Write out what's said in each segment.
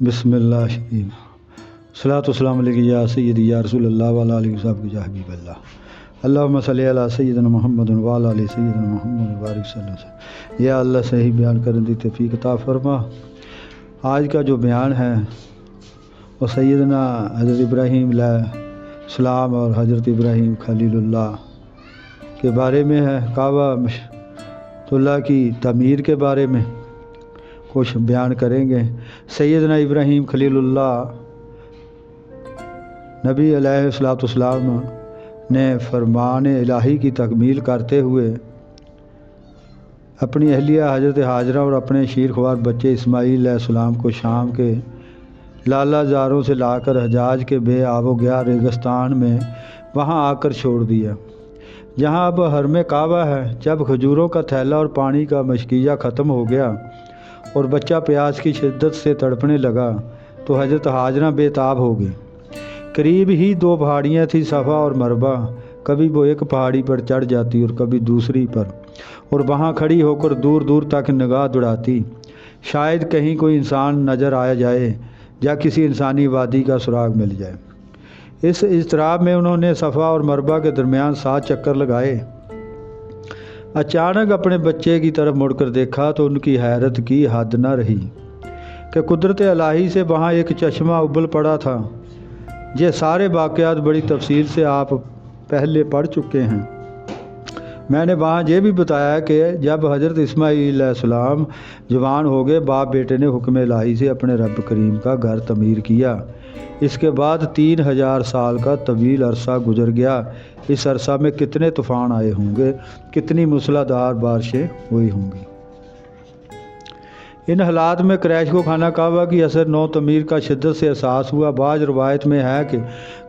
بسم اللہ شکیم صلاۃ والسلام علیہ یا سیدی یا رسول اللہ وعلیٰ علیہ وصحبہ یا حبیب اللہ اللہم صلی علی سیدنا محمد وعلیٰ علیہ سیدنا محمد وبارک صلی اللہ علیہ وسلم۔ یا اللہ صحیح بیان کرنے دی توفیق عطا فرما۔ آج کا جو بیان ہے وہ سیدنا حضرت ابراہیم علیہ السلام اور حضرت ابراہیم خلیل اللہ کے بارے میں ہے، کعبہ اللہ کی تعمیر کے بارے میں کچھ بیان کریں گے۔ سیدنا ابراہیم خلیل اللہ نبی علیہ السلام نے فرمان الہی کی تکمیل کرتے ہوئے اپنی اہلیہ حضرت ہاجرہ اور اپنے شیرخوار بچے اسماعیل علیہ السلام کو شام کے لالا زاروں سے لا کر حجاز کے بے آب و گیا ریگستان میں وہاں آ کر چھوڑ دیا، جہاں اب حرم کعبہ ہے۔ جب کھجوروں کا تھیلا اور پانی کا مشکیہ ختم ہو گیا اور بچہ پیاس کی شدت سے تڑپنے لگا تو حضرت ہاجرہ بے تاب ہو گئی۔ قریب ہی دو پہاڑیاں تھیں، صفا اور مروہ۔ کبھی وہ ایک پہاڑی پر چڑھ جاتی اور کبھی دوسری پر، اور وہاں کھڑی ہو کر دور دور تک نگاہ دوڑاتی، شاید کہیں کوئی انسان نظر آ جائے یا کسی انسانی وادی کا سراغ مل جائے۔ اس اضطراب میں انہوں نے صفا اور مروہ کے درمیان 7 چکر لگائے۔ اچانک اپنے بچے کی طرف مڑ کر دیکھا تو ان کی حیرت کی حد نہ رہی کہ قدرت الہی سے وہاں ایک چشمہ ابل پڑا تھا۔ یہ سارے واقعات بڑی تفصیل سے آپ پہلے پڑھ چکے ہیں۔ میں نے وہاں یہ بھی بتایا کہ جب حضرت اسماعیل علیہ السلام جوان ہو گئے، باپ بیٹے نے حکم الہی سے اپنے رب کریم کا گھر تعمیر کیا۔ اس کے بعد 3000 سال کا طویل عرصہ گزر گیا۔ اس عرصہ میں کتنے طوفان آئے ہوں گے، کتنی موسلا دھار بارشیں ہوئی ہوں گی۔ ان حالات میں قریش کو خانہ کعبہ کی اثر نو تعمیر کا شدت سے احساس ہوا۔ بعض روایت میں ہے کہ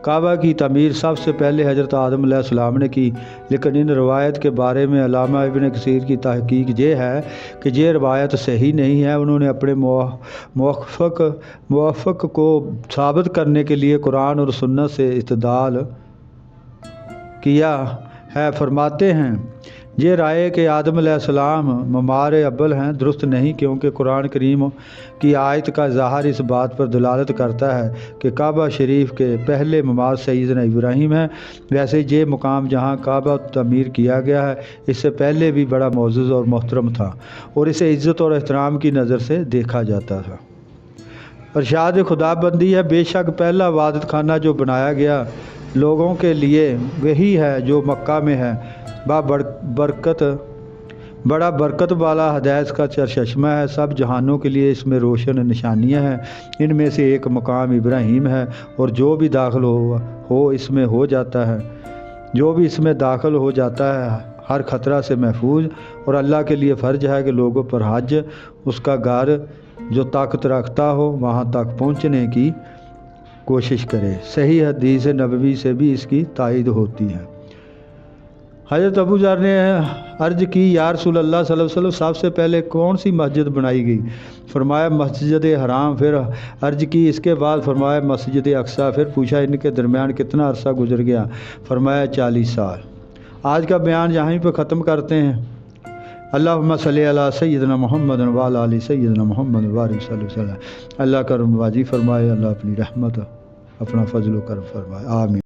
کعبہ کی تعمیر سب سے پہلے حضرت آدم علیہ السلام نے کی، لیکن ان روایت کے بارے میں علامہ ابن کثیر کی تحقیق یہ ہے کہ یہ روایت صحیح نہیں ہے۔ انہوں نے اپنے موافق کو ثابت کرنے کے لیے قرآن اور سنت سے استدلال کیا ہے۔ فرماتے ہیں یہ رائے کہ آدم علیہ السلام ممار اول ہیں درست نہیں، کیونکہ قرآن کریم کی آیت کا ظاہر اس بات پر دلالت کرتا ہے کہ کعبہ شریف کے پہلے ممار سیدنا ابراہیم ہیں۔ ویسے یہ مقام جہاں کعبہ تعمیر کیا گیا ہے اس سے پہلے بھی بڑا معزز اور محترم تھا اور اسے عزت اور احترام کی نظر سے دیکھا جاتا تھا۔ ارشاد خدا بندی ہے، بے شک پہلا عبادت خانہ جو بنایا گیا لوگوں کے لیے وہی ہے جو مکہ میں ہے، بڑا برکت والا ہدایت کا چشمہ ہے۔ سب جہانوں کے لیے اس میں روشن نشانیاں ہیں، ان میں سے ایک مقام ابراہیم ہے، اور جو بھی داخل ہو اس میں ہو جاتا ہے، جو بھی اس میں داخل ہو جاتا ہے ہر خطرہ سے محفوظ، اور اللہ کے لیے فرض ہے کہ لوگوں پر حج اس کا گھر جو طاقت رکھتا ہو وہاں تک پہنچنے کی کوشش کرے۔ صحیح حدیث نبوی سے بھی اس کی تائید ہوتی ہے۔ حضرت ابو ذر نے عرض کی، یا رسول اللہ صلی اللہ علیہ وسلم سب سے پہلے کون سی مسجد بنائی گئی؟ فرمایا مسجد حرام۔ پھر عرض کی اس کے بعد فرمایا مسجد اقصیٰ۔ پھر پوچھا ان کے درمیان کتنا عرصہ گزر گیا؟ فرمایا 40 سال۔ آج کا بیان یہیں پہ ختم کرتے ہیں۔ اللہم صلی علی سیدنا محمد وعلی آل سیدنا محمد وبارک صلی اللہ علیہ وسلم۔ اللہ کرم واجی فرمائے، اللہ اپنی رحمت اپنا فضل و کرم فرمائے، آمین۔